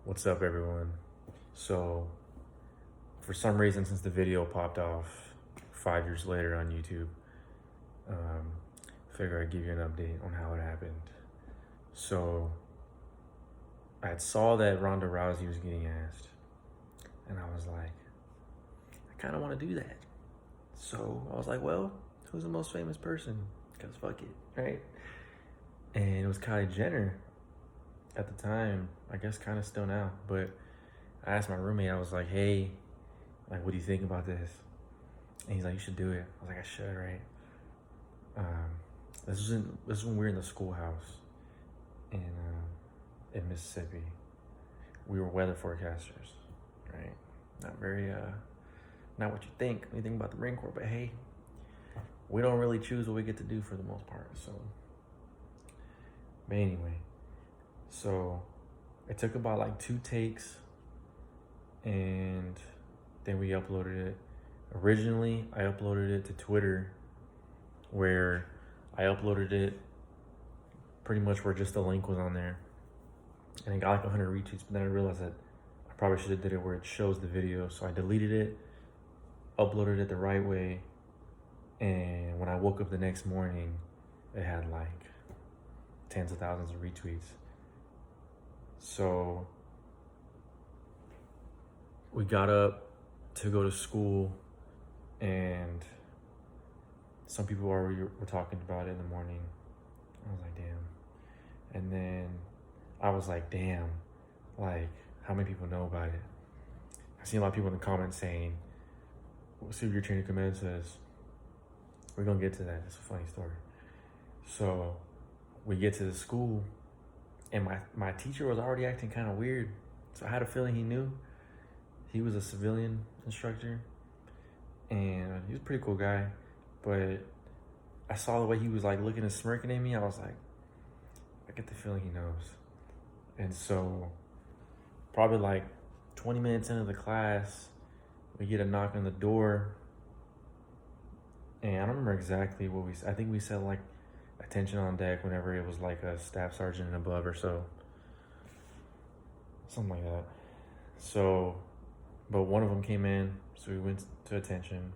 What's up, everyone? So, for some reason, since the video popped off 5 years later on YouTube, um, figure I'd give you an update on how it happened. So, I saw that Ronda Rousey was getting asked, and I was like, I kind of want to do that. So, I was like, well, who's the most famous person? Because fuck it, right? And it was Kylie Jenner at the time, I guess kind of still now, but I asked my roommate, I was like, hey, like, what do you think about this? And he's like, you should do it. I was like, I should, right? This was when we were in the schoolhouse in Mississippi. We were weather forecasters, right? Not very, not what you think when you think about the Marine Corps, but hey, we don't really choose what we get to do for the most part, so. But anyway, so it took about like 2 takes, and then we uploaded it. Originally, I uploaded it to Twitter, where I uploaded it pretty much where just the link was on there, and it got like 100 retweets. But then I realized that I probably should have did it where it shows the video, so I deleted it, uploaded it the right way, and when I woke up the next morning, it had like tens of thousands of retweets. So we got up to go to school, and some people already were talking about it in the morning. I was like, damn. And then I was like, damn, like, how many people know about it? I seen a lot of people in the comments saying, we'll see what your chain of command says. We're gonna get to that. It's a funny story. So we get to the school, and my teacher was already acting kind of weird. So I had a feeling he knew. He was a civilian instructor, and he was a pretty cool guy, but I saw the way he was like looking and smirking at me. I was like, I get the feeling he knows. And so probably like 20 minutes into the class, we get a knock on the door, and I don't remember exactly what we said. I think we said like attention on deck whenever it was like a staff sergeant and above or so. Something like that. So, but one of them came in, so we went to attention,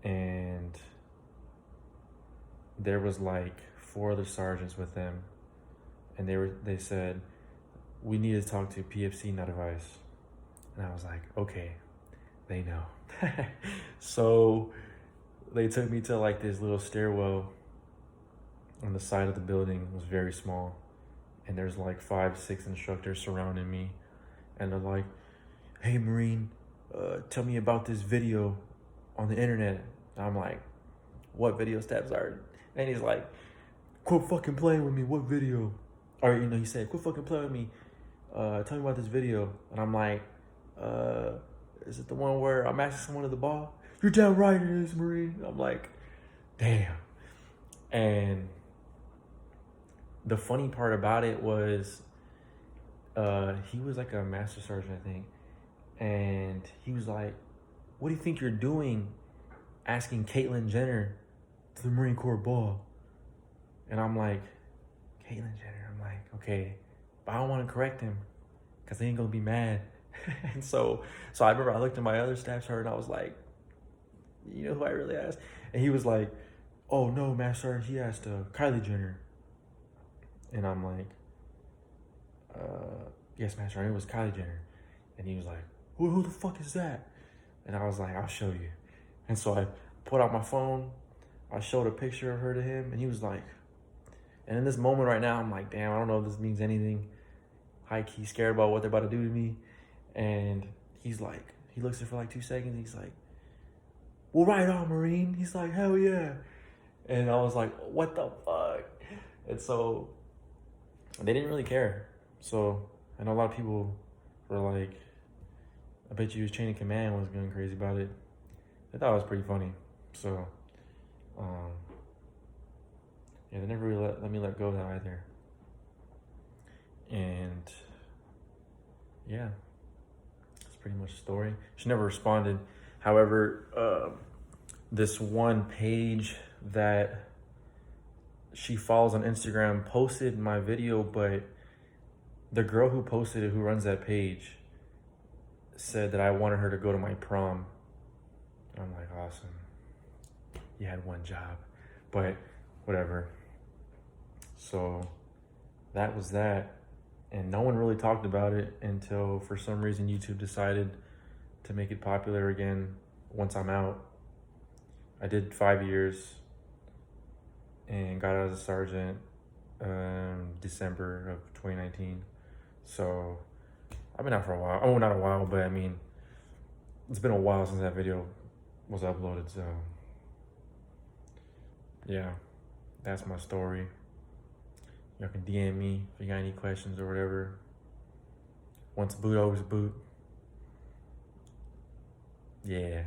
and there was like 4 other sergeants with them, and they said, we need to talk to PFC, not advice. And I was like, okay, they know. So they took me to like this little stairwell on the side of the building. It was very small, and there's like 5, 6 instructors surrounding me, and they're like, hey, Marine, tell me about this video on the internet. And I'm like, what video, Staff Sergeant? And he's like, quit fucking playing with me, what video? Or, he said, quit fucking playing with me, tell me about this video. And I'm like, is it the one where I'm asking someone to the ball? You're damn right it is, Marine. I'm like, damn. And the funny part about it was, he was like a master sergeant, I think. And he was like, what do you think you're doing asking Caitlyn Jenner to the Marine Corps ball? And I'm like, Caitlyn Jenner? I'm like, okay, but I don't want to correct him because he ain't going to be mad. And so I remember I looked at my other staff sergeant, and I was like, you know who I really asked? And he was like, oh no, Master Sergeant, he asked Kylie Jenner. And I'm like, yes, Master Sergeant, it was Kylie Jenner. And he was like, who the fuck is that? And I was like, I'll show you. And so I put out my phone, I showed a picture of her to him, and he was like, and in this moment right now, I'm like, damn, I don't know if this means anything. High-key scared about what they're about to do to me. And he's like, he looks at it for like 2 seconds, he's like, well, right on, Marine. He's like, hell yeah. And I was like, what the fuck? And so they didn't really care. So I know a lot of people were like, I bet you his chain of command was going crazy about it. I thought it was pretty funny. So, yeah, they never really let me let go of that either. And yeah, that's pretty much the story. She never responded. However, this one page that she follows on Instagram posted my video, but the girl who posted it, who runs that page, said that I wanted her to go to my prom. I'm like, awesome. You had one job, but whatever. So that was that. And no one really talked about it until for some reason YouTube decided to make it popular again once I'm out. I did 5 years and got out as a sergeant December of 2019. So I've been out for a while. Oh, not a while, but I mean, it's been a while since that video was uploaded. So yeah, that's my story. Y'all can DM me if you got any questions or whatever. Once boot, always boot. Yeah.